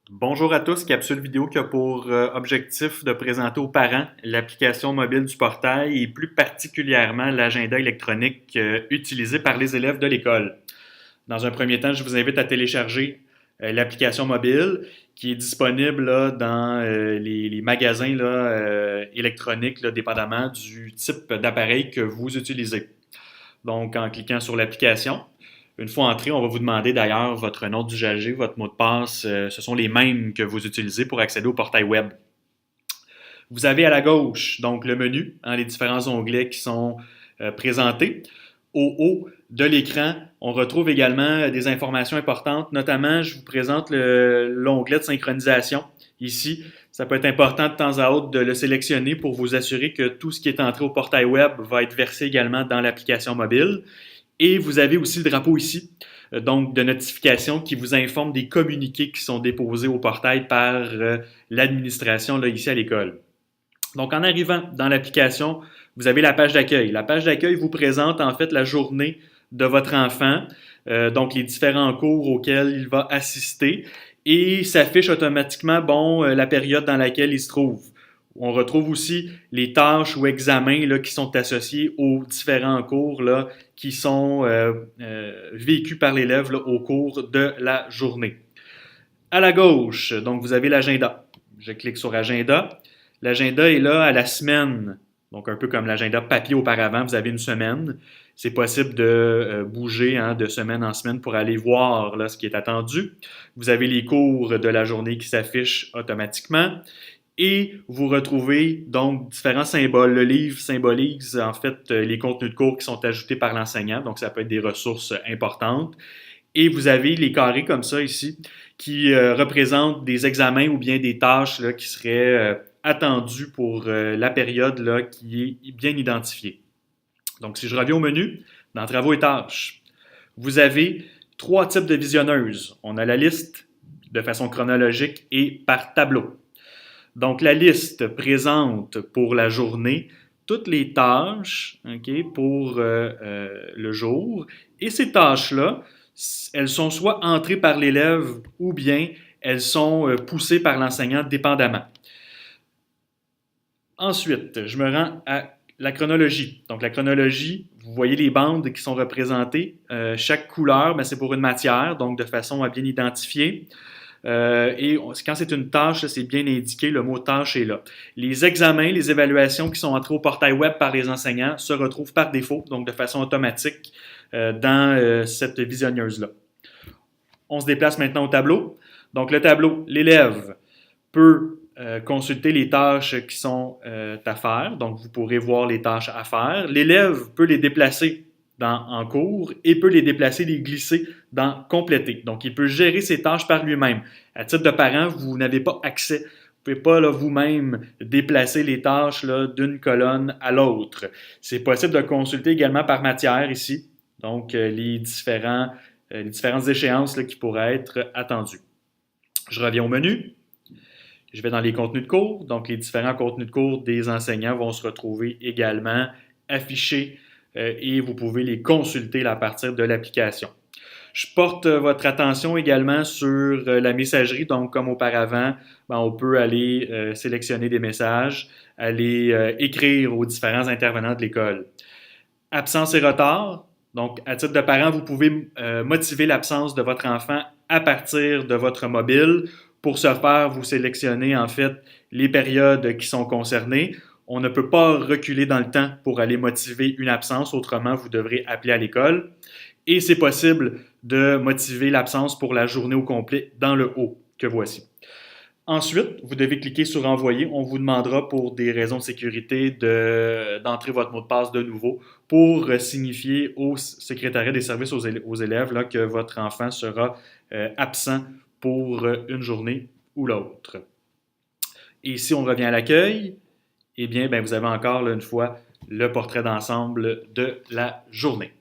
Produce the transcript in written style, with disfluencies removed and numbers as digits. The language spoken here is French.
Bonjour à tous, capsule vidéo qui a pour objectif de présenter aux parents l'application mobile du portail et plus particulièrement l'agenda électronique utilisé par les élèves de l'école. Dans un premier temps, je vous invite à télécharger l'application mobile qui est disponible là, dans les magasins là, électroniques, là, dépendamment du type d'appareil que vous utilisez. Donc, en cliquant sur l'application, une fois entré, on va vous demander d'ailleurs votre nom d'usager, votre mot de passe. Ce sont les mêmes que vous utilisez pour accéder au portail web. Vous avez à la gauche donc le menu, hein, les différents onglets qui sont présentés. Au haut de l'écran, on retrouve également des informations importantes. Notamment, je vous présente l'onglet de synchronisation. Ici, ça peut être important de temps à autre de le sélectionner pour vous assurer que tout ce qui est entré au portail web va être versé également dans l'application mobile. Et vous avez aussi le drapeau ici, donc de notification qui vous informe des communiqués qui sont déposés au portail par l'administration là, ici à l'école. Donc, en arrivant dans l'application, vous avez la page d'accueil. La page d'accueil vous présente en fait la journée de votre enfant, donc les différents cours auxquels il va assister, et s'affiche automatiquement la période dans laquelle il se trouve. On retrouve aussi les tâches ou examens là, qui sont associés aux différents cours là, qui sont vécus par l'élève là, au cours de la journée. À la gauche, donc vous avez l'agenda. Je clique sur Agenda. L'agenda est là à la semaine, donc un peu comme l'agenda papier auparavant, vous avez une semaine. C'est possible de bouger hein, de semaine en semaine pour aller voir là, ce qui est attendu. Vous avez les cours de la journée qui s'affichent automatiquement. Et vous retrouvez donc différents symboles. Le livre symbolise en fait les contenus de cours qui sont ajoutés par l'enseignant, donc ça peut être des ressources importantes. Et vous avez les carrés comme ça ici qui représentent des examens ou bien des tâches là, qui seraient attendues pour la période là, qui est bien identifiée. Donc, si je reviens au menu, dans Travaux et tâches, vous avez trois types de visionneuses. On a la liste de façon chronologique et par tableau. Donc, la liste présente pour la journée toutes les tâches okay, pour le jour. Et ces tâches-là, elles sont soit entrées par l'élève ou bien elles sont poussées par l'enseignant dépendamment. Ensuite, je me rends à la chronologie. Donc, la chronologie, vous voyez les bandes qui sont représentées. Chaque couleur, c'est pour une matière, donc de façon à bien identifier. Et quand c'est une tâche, c'est bien indiqué, le mot tâche est là. Les examens, les évaluations qui sont entrées au portail web par les enseignants se retrouvent par défaut, donc de façon automatique, dans cette visionneuse-là. On se déplace maintenant au tableau. Donc le tableau, l'élève peut consulter les tâches qui sont à faire. Donc vous pourrez voir les tâches à faire. L'élève peut les déplacer en cours et peut les déplacer, les glisser dans compléter. Donc, il peut gérer ses tâches par lui-même. À titre de parent, vous n'avez pas accès. Vous ne pouvez pas vous-même déplacer les tâches d'une colonne à l'autre. C'est possible de consulter également par matière ici. Donc, les différentes échéances qui pourraient être attendues. Je reviens au menu. Je vais dans les contenus de cours. Donc, les différents contenus de cours des enseignants vont se retrouver également affichés et vous pouvez les consulter à partir de l'application. Je porte votre attention également sur la messagerie. Donc, comme auparavant, on peut aller sélectionner des messages, aller écrire aux différents intervenants de l'école. Absence et retard. Donc, à titre de parent, vous pouvez motiver l'absence de votre enfant à partir de votre mobile. Pour ce faire, vous sélectionnez en fait les périodes qui sont concernées. On ne peut pas reculer dans le temps pour aller motiver une absence, autrement vous devrez appeler à l'école. Et c'est possible de motiver l'absence pour la journée au complet dans le haut que voici. Ensuite, vous devez cliquer sur Envoyer. On vous demandera pour des raisons de sécurité d'entrer votre mot de passe de nouveau pour signifier au secrétariat des services aux élèves là, que votre enfant sera absent pour une journée ou l'autre. Et si on revient à l'accueil, eh bien, vous avez encore là, une fois le portrait d'ensemble de la journée.